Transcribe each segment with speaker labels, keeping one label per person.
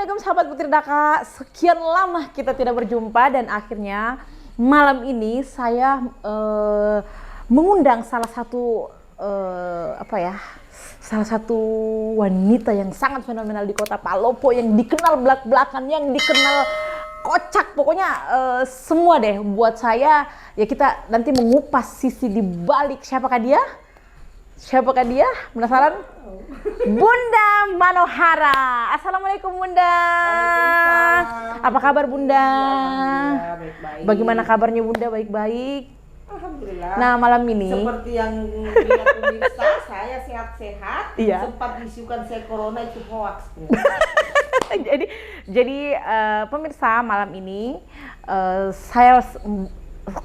Speaker 1: Assalamualaikum sahabat Putri Daka. Sekian lama kita tidak berjumpa dan akhirnya malam ini saya mengundang salah satu salah satu wanita yang sangat fenomenal di Kota Palopo, yang dikenal belak-belakan, yang dikenal kocak, pokoknya semua deh buat saya. Ya kita nanti mengupas sisi di balik siapakah dia? Siapakah dia? Penasaran? Bunda Manohara. Assalamualaikum Bunda. Apa kabar Bunda?
Speaker 2: Baik-baik.
Speaker 1: Bagaimana kabarnya Bunda? Baik-baik.
Speaker 2: Alhamdulillah.
Speaker 1: Nah malam ini
Speaker 2: Seperti yang dilihat pemirsa, saya sehat-sehat.
Speaker 1: Iya.
Speaker 2: Sempat disukan saya corona itu hoax.
Speaker 1: jadi pemirsa, malam ini saya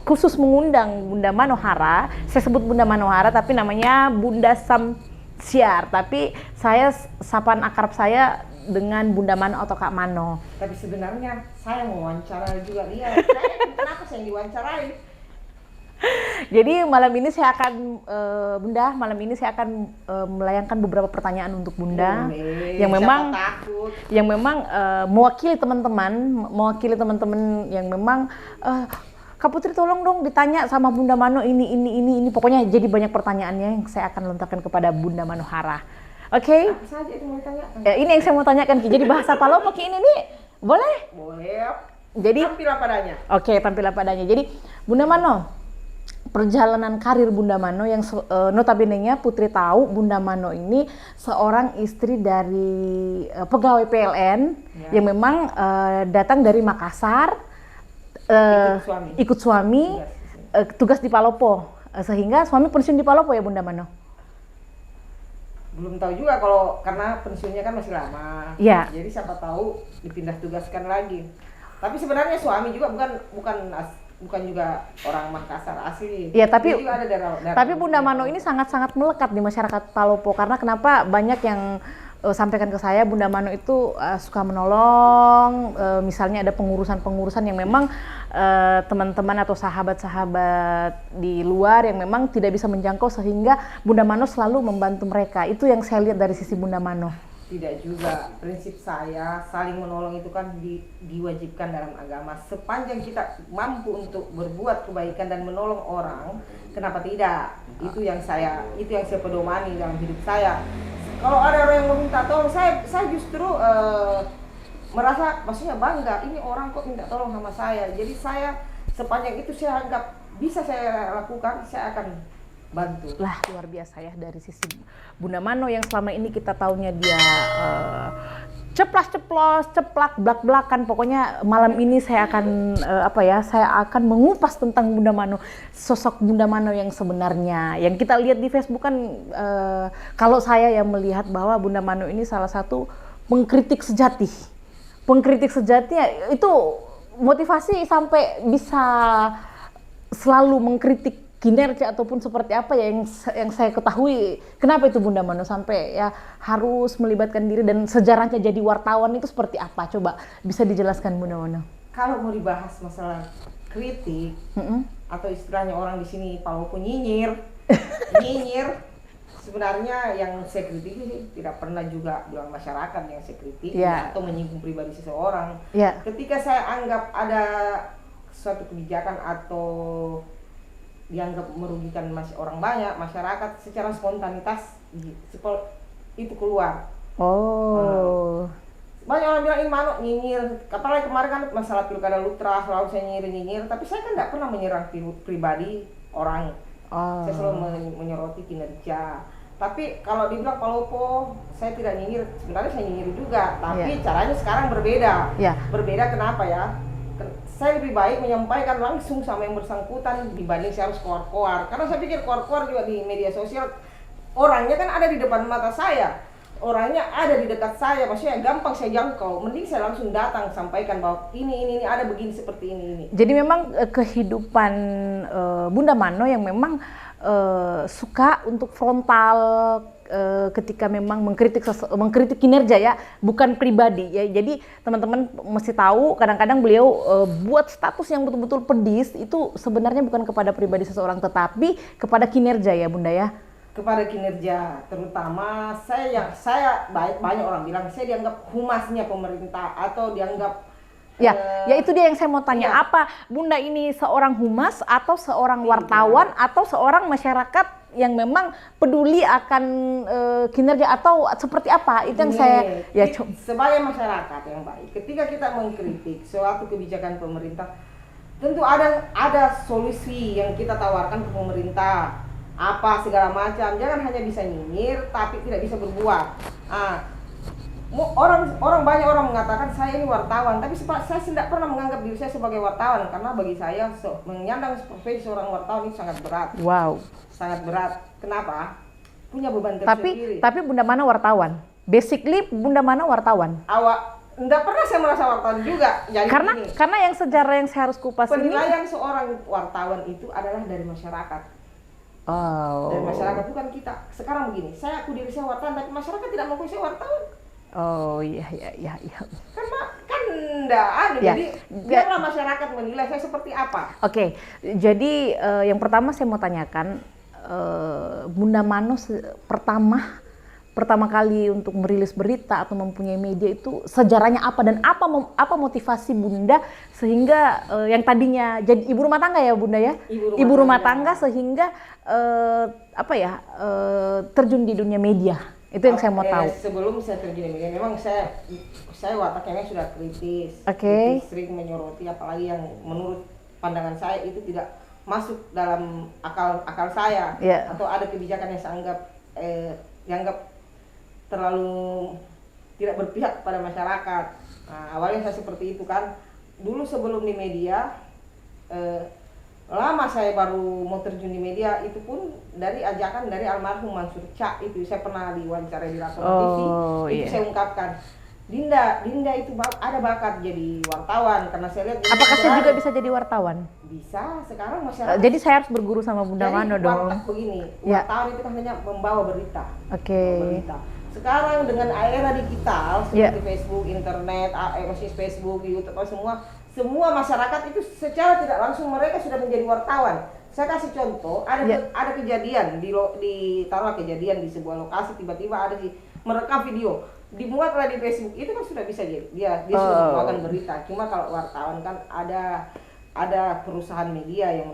Speaker 1: khusus mengundang Bunda Manohara. Saya sebut Bunda Manohara tapi namanya Bunda Samsiar. Tapi saya sapaan akrab saya dengan Bunda Mano atau Kak Mano.
Speaker 2: Tapi sebenarnya saya mau wawancara juga dia. Kenapa saya yang diwawancarai?
Speaker 1: Jadi malam ini saya akan Bunda, malam ini saya akan melayangkan beberapa pertanyaan untuk Bunda yang memang mewakili teman-teman yang memang Kak Putri tolong dong ditanya sama Bunda Mano ini. Pokoknya jadi banyak pertanyaannya yang saya akan lontarkan kepada Bunda Manohara. Oke?
Speaker 2: Apa saja itu mau ditanyakan?
Speaker 1: Ini yang saya mau tanyakan Ki. Jadi bahasa Palopo Ki ini nih, boleh?
Speaker 2: Boleh.
Speaker 1: Jadi
Speaker 2: Tampil apa adanya.
Speaker 1: Oke, tampil apa adanya. Jadi Bunda Mano, perjalanan karir Bunda Mano yang notabene-nya Putri tahu Bunda Mano ini seorang istri dari pegawai PLN yang memang datang dari Makassar, ikut suami tugas di Palopo, sehingga suami pensiun di Palopo ya Bunda Mano.
Speaker 2: Belum tahu juga kalau karena pensiunnya kan masih lama.
Speaker 1: Iya.
Speaker 2: Jadi siapa tahu dipindah tugaskan lagi. Tapi sebenarnya suami juga bukan juga orang Makassar asli.
Speaker 1: Iya, tapi
Speaker 2: dia juga ada
Speaker 1: tapi Bunda Mano ini sangat-sangat melekat di masyarakat Palopo karena kenapa banyak yang sampaikan ke saya Bunda Mano itu suka menolong, misalnya ada pengurusan yang memang teman-teman atau sahabat-sahabat di luar yang memang tidak bisa menjangkau sehingga Bunda Mano selalu membantu mereka. Itu yang saya lihat dari sisi Bunda Mano.
Speaker 2: Tidak juga, prinsip saya saling menolong itu kan diwajibkan dalam agama. Sepanjang kita mampu untuk berbuat kebaikan dan menolong orang, kenapa tidak? Itu yang saya pedomani dalam hidup saya. Kalau ada orang yang meminta tolong, saya justru merasa maksudnya bangga, ini orang kok minta tolong sama saya. Jadi saya sepanjang itu saya anggap bisa saya lakukan, saya akan bantu.
Speaker 1: Lah luar biasa ya dari sisi Bunda Mano yang selama ini kita taunya dia ceplas-ceplos, ceplak, belak-belakan. Pokoknya malam ini saya akan saya akan mengupas tentang Bunda Mano, sosok Bunda Mano yang sebenarnya. Yang kita lihat di Facebook kan kalau saya yang melihat bahwa Bunda Mano ini salah satu pengkritik sejati. Pengkritik sejati itu motivasi sampai bisa selalu mengkritik kinerja ataupun seperti apa ya yang saya ketahui. Kenapa itu Bunda Mano sampai ya harus melibatkan diri dan sejarahnya jadi wartawan itu seperti apa? Coba bisa dijelaskan Bunda Mano.
Speaker 2: Kalau mau dibahas masalah kritik atau istilahnya orang di sini Palopo nyinyir, sebenarnya yang saya kritiki tidak pernah juga bilang masyarakat yang saya kritik atau menyinggung pribadi seseorang. Ketika saya anggap ada suatu kebijakan atau dianggap merugikan orang banyak, masyarakat secara spontanitas itu keluar. Banyak orang bilang ini Mano nyinyir, apalagi kemarin kan masalah pilkada Lutra selalu saya nyinyir, tapi saya kan tidak pernah menyerang pribadi orang. Saya selalu menyoroti kinerja. Tapi kalau dibilang Palopo, saya tidak nyinyir, sebenarnya saya nyinyir juga, tapi caranya sekarang berbeda. Berbeda kenapa ya? Saya lebih baik menyampaikan langsung sama yang bersangkutan dibanding saya harus koar-koar. Karena saya pikir koar-koar juga di media sosial, orangnya kan ada di depan mata saya, orangnya ada di dekat saya, maksudnya gampang saya jangkau. Mending saya langsung datang sampaikan bahwa ini ada begini seperti ini. Jadi
Speaker 1: memang kehidupan Bunda Mano yang memang suka untuk frontal ketika memang mengkritik kinerja ya, bukan pribadi ya. Jadi teman-teman mesti tahu kadang-kadang beliau buat status yang betul-betul pedis itu sebenarnya bukan kepada pribadi seseorang tetapi kepada kinerja ya Bunda ya.
Speaker 2: kepada kinerja, terutama saya banyak orang bilang saya dianggap humasnya pemerintah atau dianggap
Speaker 1: Ya, ya itu dia yang saya mau tanya.
Speaker 2: iya.
Speaker 1: Apa Bunda ini seorang humas atau seorang wartawan atau seorang masyarakat yang memang peduli akan kinerja atau seperti apa? Itu yang saya
Speaker 2: sebagai masyarakat yang baik. Ketika kita mengkritik suatu kebijakan pemerintah, tentu ada solusi yang kita tawarkan ke pemerintah. Apa segala macam. Jangan hanya bisa nyinyir tapi tidak bisa berbuat. Orang banyak orang mengatakan saya ini wartawan, tapi saya tidak pernah menganggap diri saya sebagai wartawan karena bagi saya menyandang profesi seorang wartawan itu sangat berat.
Speaker 1: Wow.
Speaker 2: Sangat berat. Kenapa? Punya beban tersendiri.
Speaker 1: Tapi Bunda Mano wartawan. Basically Bunda Mano wartawan.
Speaker 2: Enggak pernah saya merasa wartawan juga. Jadi
Speaker 1: Karena yang sejarah yang saya harus kupas
Speaker 2: penilaian seorang wartawan itu adalah dari masyarakat.
Speaker 1: Oh.
Speaker 2: Dari masyarakat, bukan kita. Sekarang begini, saya aku diri saya wartawan, tapi masyarakat tidak mengakui saya wartawan.
Speaker 1: Oh iya.
Speaker 2: Kan enggak ada.
Speaker 1: Ya.
Speaker 2: Jadi biarlah masyarakat menilai saya seperti apa.
Speaker 1: Oke, jadi yang pertama saya mau tanyakan, Bunda Mano pertama kali untuk merilis berita atau mempunyai media itu sejarahnya apa dan apa motivasi Bunda sehingga yang tadinya jadi ibu rumah tangga ya Bunda ya, ibu rumah tangga sehingga terjun di dunia media. Itu yang saya mau tahu.
Speaker 2: Sebelum saya terjun di media, memang saya wataknya sudah kritis, sering menyoroti apalagi yang menurut pandangan saya itu tidak masuk dalam akal saya, atau ada kebijakan yang saya dianggap terlalu tidak berpihak pada masyarakat. Nah, awalnya saya seperti itu kan. Dulu sebelum di media, lama saya baru mau terjun di media, itu pun dari ajakan dari almarhum Mansur Cak. Itu saya pernah diwawancara di Rapor TV. Itu saya ungkapkan, Dinda itu ada bakat jadi wartawan karena saya lihat.
Speaker 1: Apakah saya juga bisa jadi wartawan?
Speaker 2: Bisa, sekarang masyarakat.
Speaker 1: Jadi saya harus berguru sama Bunda Mano dong.
Speaker 2: Begini, wartawan itu kan hanya membawa berita.
Speaker 1: Berita.
Speaker 2: Sekarang dengan era digital seperti Facebook, internet, Facebook, YouTube, semua masyarakat itu secara tidak langsung mereka sudah menjadi wartawan. Saya kasih contoh, ada kejadian taruhlah kejadian di sebuah lokasi, tiba-tiba ada merekam video, dimuatlah di Facebook, itu kan sudah bisa dia sudah membawakan berita. Cuma kalau wartawan kan ada perusahaan media yang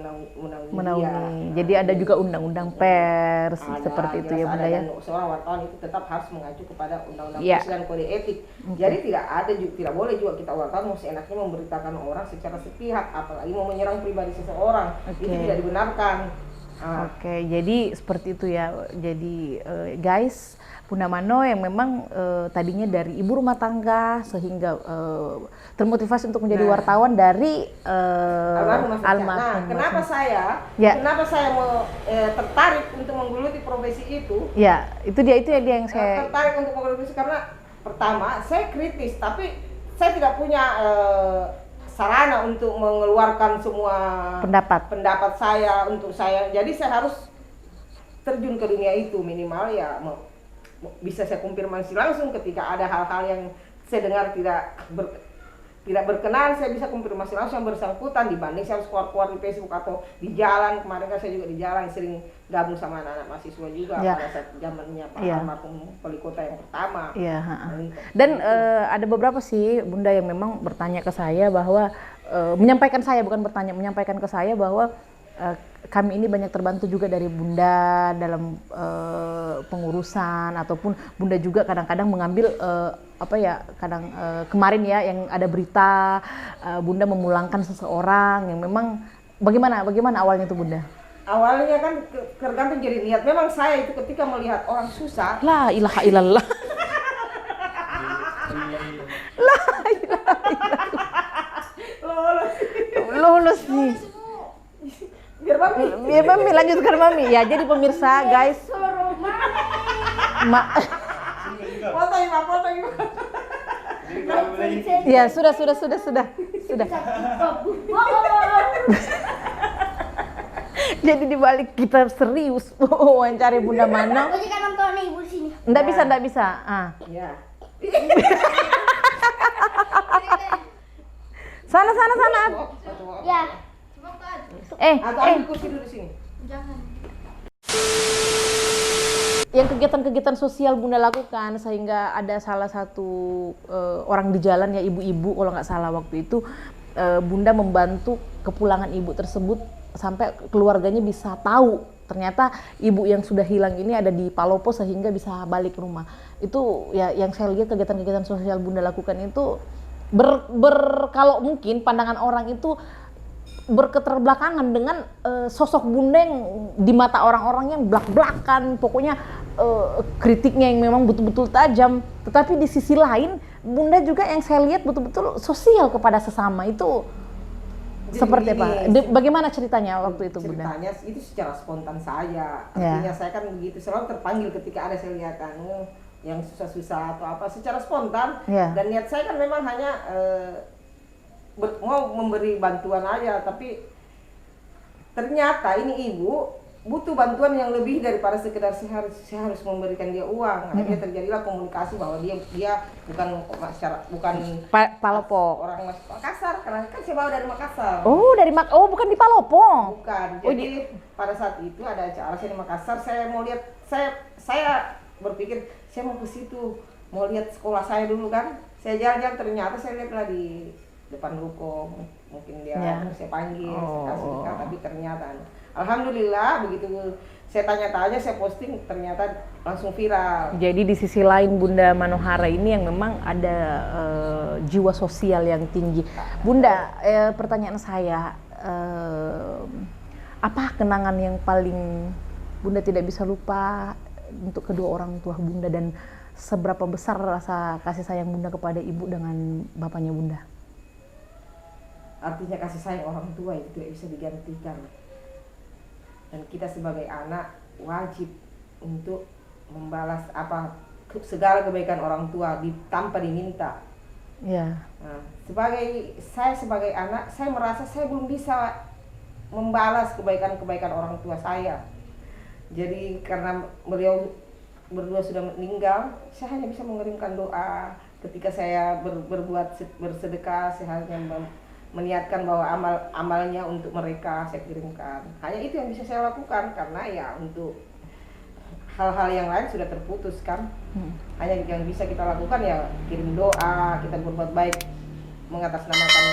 Speaker 2: menaungi.
Speaker 1: Jadi ada juga undang-undang pers seperti itu ya Bunda ya.
Speaker 2: Seorang wartawan itu tetap harus mengacu kepada undang-undang pers dan kode etik. Jadi tidak boleh juga kita wartawan mau seenaknya memberitakan orang secara sepihak, apalagi mau menyerang pribadi seseorang. Itu tidak dibenarkan.
Speaker 1: Jadi seperti itu ya. Jadi guys, Bunda Mano yang memang tadinya dari ibu rumah tangga sehingga termotivasi untuk menjadi wartawan dari almarhum.
Speaker 2: Kenapa saya mau tertarik untuk menggeluti profesi itu?
Speaker 1: Ya, itu dia yang saya
Speaker 2: tertarik untuk menggeluti karena pertama saya kritis, tapi saya tidak punya sarana untuk mengeluarkan semua pendapat saya untuk saya. Jadi saya harus terjun ke dunia itu, minimal ya bisa saya konfirmasi langsung ketika ada hal-hal yang saya dengar tidak berkenan, saya bisa konfirmasi langsung yang bersangkutan dibanding saya harus keluar di Facebook atau di jalan. Kemarin kan saya juga di jalan sering gabung sama anak-anak mahasiswa juga pada saat zamannya Pak almarhum wali kota yang pertama.
Speaker 1: Dan ada beberapa sih Bunda yang memang bertanya ke saya bahwa menyampaikan ke saya bahwa kami ini banyak terbantu juga dari Bunda dalam pengurusan, ataupun Bunda juga kadang-kadang mengambil kemarin ya yang ada berita Bunda memulangkan seseorang yang memang bagaimana awalnya itu Bunda?
Speaker 2: Awalnya kan tergantung jadi niat. Memang saya itu ketika melihat orang susah,
Speaker 1: la ilaha illallah. La ilaha illallah. Lolos nih.
Speaker 2: Biar
Speaker 1: Mami lanjutkan Mami ya. Jadi pemirsa guys,
Speaker 2: foto ini.
Speaker 1: Ya sudah. Jadi dibalik kita serius wawancari Bunda Mano. Nggak bisa.
Speaker 2: Ya.
Speaker 1: Sana.
Speaker 2: Atau ambil kursi dulu di sini.
Speaker 3: Jangan.
Speaker 1: yang kegiatan-kegiatan sosial Bunda lakukan sehingga ada salah satu orang di jalan ya ibu-ibu kalau nggak salah waktu itu Bunda membantu kepulangan ibu tersebut sampai keluarganya bisa tahu ternyata ibu yang sudah hilang ini ada di Palopo sehingga bisa balik ke rumah. Itu ya yang saya lihat kegiatan-kegiatan sosial Bunda lakukan itu kalau mungkin pandangan orang itu berketerbelakangan dengan sosok Bunda yang di mata orang-orang yang blak-blakan, pokoknya kritiknya yang memang betul-betul tajam. Tetapi di sisi lain Bunda juga yang saya lihat betul-betul sosial kepada sesama itu. Jadi seperti apa? Bagaimana ceritanya waktu itu Bunda?
Speaker 2: Ceritanya itu secara spontan saya. Artinya saya kan begitu selalu terpanggil ketika ada saya lihat yang susah-susah atau apa secara spontan. Dan niat saya kan memang hanya mau memberi bantuan aja, tapi ternyata ini ibu butuh bantuan yang lebih daripada sekedar saya harus memberikan dia uang. Akhirnya terjadilah komunikasi bahwa dia bukan
Speaker 1: Palopo,
Speaker 2: orang Makassar, karena kan saya bawa dari Makassar.
Speaker 1: Bukan di Palopo.
Speaker 2: Bukan. Jadi pada saat itu ada acara saya di Makassar, saya mau lihat, saya berpikir saya mau ke situ, mau lihat sekolah saya dulu kan. Saya jalan-jalan, ternyata saya lihatlah di depan ruko, mungkin dia saya panggil, saya kasih ikan, tapi ternyata alhamdulillah begitu saya tanya-tanya, saya posting, ternyata langsung viral. Jadi
Speaker 1: di sisi lain Bunda Manohara ini yang memang ada jiwa sosial yang tinggi. Bunda, pertanyaan saya, apa kenangan yang paling Bunda tidak bisa lupa untuk kedua orang tua Bunda, dan seberapa besar rasa kasih sayang Bunda kepada ibu dengan bapaknya Bunda?
Speaker 2: Artinya kasih sayang orang tua itu tidak bisa digantikan. Dan kita sebagai anak wajib untuk membalas segala kebaikan orang tua tanpa diminta. Nah, saya sebagai anak, saya merasa saya belum bisa membalas kebaikan-kebaikan orang tua saya. Jadi karena beliau berdua sudah meninggal, saya hanya bisa mengirimkan doa. Ketika saya bersedekah, saya hanya meniatkan bahwa amalnya untuk mereka saya kirimkan. Hanya itu yang bisa saya lakukan, karena ya untuk hal-hal yang lain sudah terputus kan. Hanya yang bisa kita lakukan ya kirim doa, kita berbuat baik mengatasnamakan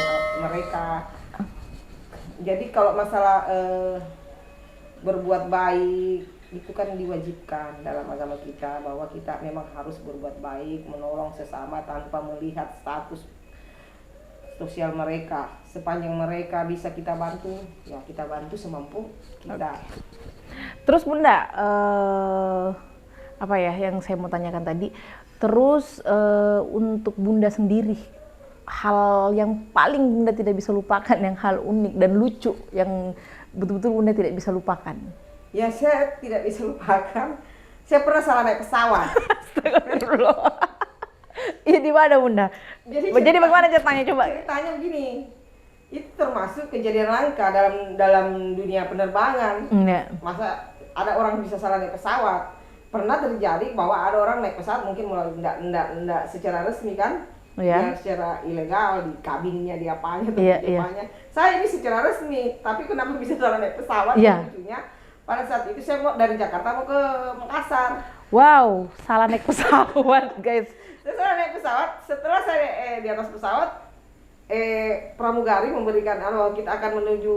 Speaker 2: mereka. Jadi kalau masalah berbuat baik itu kan diwajibkan dalam agama kita, bahwa kita memang harus berbuat baik, menolong sesama tanpa melihat status sosial mereka. Sepanjang mereka bisa kita bantu, ya kita bantu semampu kita.
Speaker 1: Terus Bunda, apa ya yang saya mau tanyakan tadi, terus untuk Bunda sendiri, hal yang paling Bunda tidak bisa lupakan, yang hal unik dan lucu yang betul-betul Bunda tidak bisa lupakan?
Speaker 2: Ya saya tidak bisa lupakan, saya pernah salah naik pesawat.
Speaker 1: Astagfirullah. Iya, di mana Bunda? Jadi bagaimana ceritanya coba?
Speaker 2: Ceritanya begini, itu termasuk kejadian langka dalam dunia penerbangan. Masa ada orang bisa salah naik pesawat? Pernah terjadi bahwa ada orang naik pesawat mungkin mulai enggak secara resmi kan? Ya, secara ilegal di kabinnya, di apanya, apanya. Saya ini secara resmi, tapi kenapa bisa salah naik pesawat? Lucunya pada saat itu saya mau dari Jakarta mau ke Makassar.
Speaker 1: Wow, salah naik pesawat guys.
Speaker 2: Saya naik pesawat, setelah saya di atas pesawat, pramugari memberikan kita akan menuju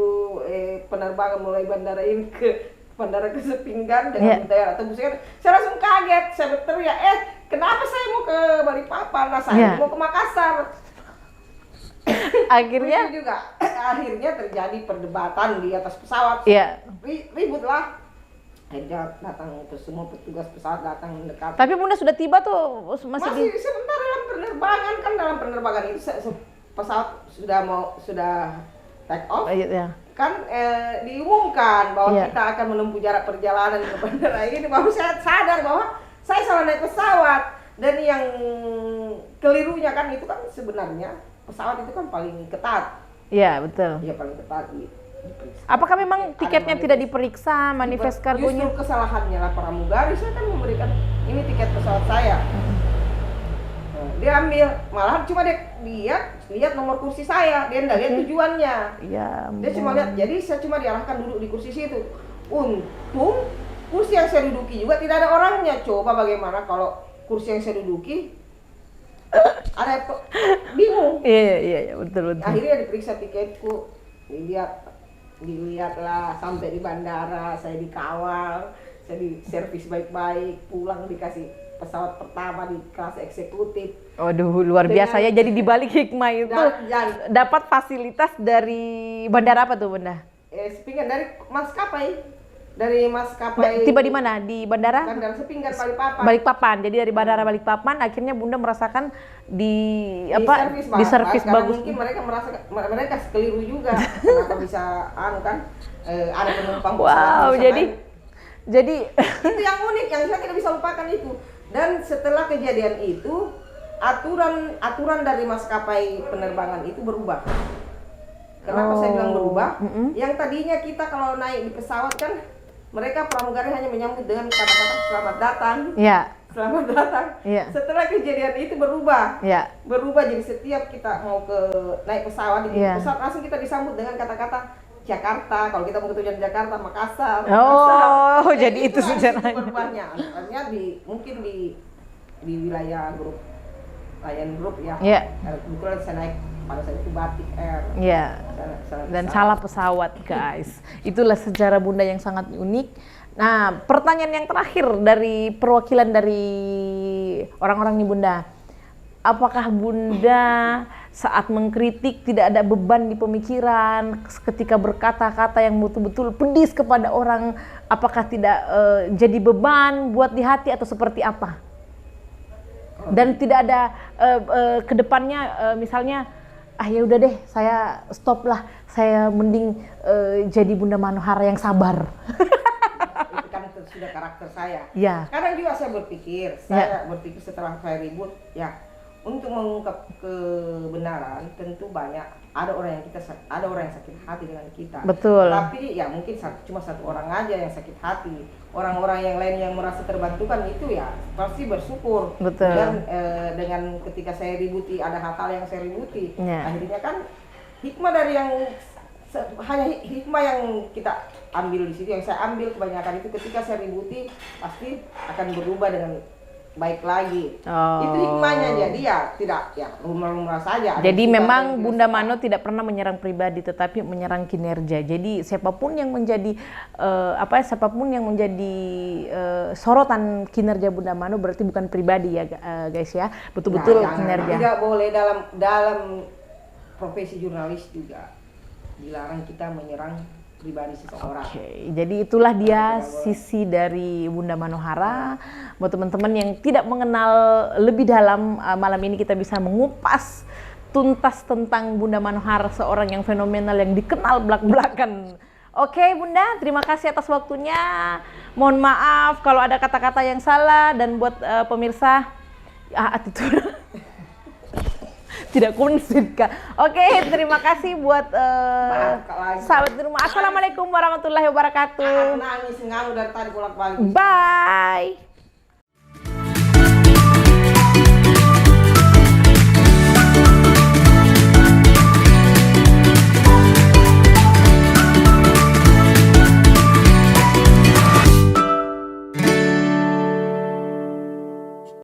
Speaker 2: penerbangan mulai bandara ini ke bandara ke Sepinggan dengan daerah Tebusan. Saya langsung kaget, saya berteriak, kenapa saya mau ke Balikpapan? Nah, saya mau ke Makassar. Akhirnya terjadi perdebatan di atas pesawat. Ribut lah. Akhirnya datang itu semua petugas pesawat datang mendekat.
Speaker 1: Tapi Bunda sudah tiba tuh
Speaker 2: masih sebentar dalam penerbangan kan, dalam penerbangan itu pesawat sudah take off. Kan diumumkan bahwa kita akan menempuh jarak perjalanan ke bandara ini, baru saya sadar bahwa saya salah naik pesawat. Dan yang kelirunya kan itu kan sebenarnya pesawat itu kan paling ketat. Iya, betul. Iya, paling ketat gitu.
Speaker 1: Apakah memang tiketnya tidak diperiksa, manifest kargonya?
Speaker 2: Justru kesalahannya lah pramugari, saya kan memberikan ini tiket pesawat saya. Dia ambil, malahan cuma dia lihat nomor kursi saya, dia enggak lihat tujuannya. Dia cuma lihat, jadi saya cuma diarahkan duduk di kursi situ. Untung kursi yang saya duduki juga tidak ada orangnya. Coba bagaimana kalau kursi yang saya duduki ada bingung.
Speaker 1: Iya, betul.
Speaker 2: Akhirnya diperiksa tiketku, dilihatlah sampai di bandara, saya dikawal, saya di servis baik-baik, pulang dikasih pesawat pertama di kelas eksekutif.
Speaker 1: Waduh, luar biasa ya. Jadi di balik hikmah itu dapat fasilitas dari bandara apa tuh, Bunda?
Speaker 2: Sepinggan dari maskapai.
Speaker 1: Tiba di mana? Di bandara?
Speaker 2: Bandara Sepinggan Balikpapan.
Speaker 1: Balikpapan. Jadi dari bandara Balikpapan akhirnya Bunda merasakan di servis
Speaker 2: karena
Speaker 1: bagus.
Speaker 2: Mungkin mereka keliru juga. Kenapa bisa ada penumpang
Speaker 1: wow, jadi
Speaker 2: itu yang unik yang saya tidak bisa lupakan itu. Dan setelah kejadian itu aturan dari maskapai penerbangan itu berubah. Kenapa saya bilang berubah? Yang tadinya kita kalau naik di pesawat kan mereka pramugari hanya menyambut dengan kata-kata selamat datang.
Speaker 1: Iya.
Speaker 2: Selamat datang.
Speaker 1: Iya.
Speaker 2: Setelah kejadian itu berubah.
Speaker 1: Iya.
Speaker 2: Berubah jadi setiap kita mau naik pesawat di pesawat langsung kita disambut dengan kata-kata Jakarta. Kalau kita mau ke tujuan Jakarta, Makassar.
Speaker 1: Oh, jadi itu sejarahnya.
Speaker 2: Berubahnya. Artinya mungkin di wilayah grup Lion Group ya.
Speaker 1: Iya.
Speaker 2: Kebetulan saya naik pada saat itu Batik Air.
Speaker 1: Iya. Dan salah pesawat, guys. Itulah sejarah Bunda yang sangat unik. Nah, pertanyaan yang terakhir dari perwakilan dari orang-orang nih Bunda. Apakah Bunda saat mengkritik tidak ada beban di pemikiran ketika berkata-kata yang betul-betul pedis kepada orang? Apakah tidak jadi beban buat di hati atau seperti apa? Dan tidak ada kedepannya misalnya ya udah deh saya stop lah, saya mending jadi Bunda Manohara yang sabar.
Speaker 2: Itu kan sudah karakter saya.
Speaker 1: Ya.
Speaker 2: Kadang juga saya berpikir setelah saya ribut ya, untuk mengungkap kebenaran tentu banyak ada orang yang sakit hati dengan kita.
Speaker 1: Betul.
Speaker 2: Tapi ya mungkin cuma satu orang aja yang sakit hati. Orang-orang yang lain yang merasa terbantukan itu ya pasti bersyukur.
Speaker 1: Betul.
Speaker 2: Dan dengan ketika saya ributi ada hal-hal yang saya ributi, akhirnya kan hikmah dari yang hanya hikmah yang kita ambil di situ, yang saya ambil kebanyakan itu ketika saya ributi pasti akan berubah dengan baik lagi. Itu hikmahnya. Jadi ya tidak ya rumah-rumah saja.
Speaker 1: Jadi memang Bunda Mano tidak pernah menyerang pribadi tetapi menyerang kinerja. Jadi siapapun yang menjadi sorotan kinerja Bunda Mano berarti bukan pribadi ya guys ya. Betul-betul kinerja.
Speaker 2: Tidak boleh dalam profesi jurnalis juga dilarang kita menyerang pribadi seseorang.
Speaker 1: Oke, jadi itulah dia sisi dari Bunda Manohara. Buat teman-teman yang tidak mengenal lebih dalam, malam ini kita bisa mengupas tuntas tentang Bunda Manohara, seorang yang fenomenal yang dikenal belak-belakan. Oke Bunda, terima kasih atas waktunya. Mohon maaf kalau ada kata-kata yang salah, dan buat pemirsa, attitude tidak konsisten. Oke, terima kasih buat sahabat di rumah. Assalamualaikum warahmatullahi wabarakatuh.
Speaker 2: Nangis ngalu dari tadi bolak-balik.
Speaker 1: Bye.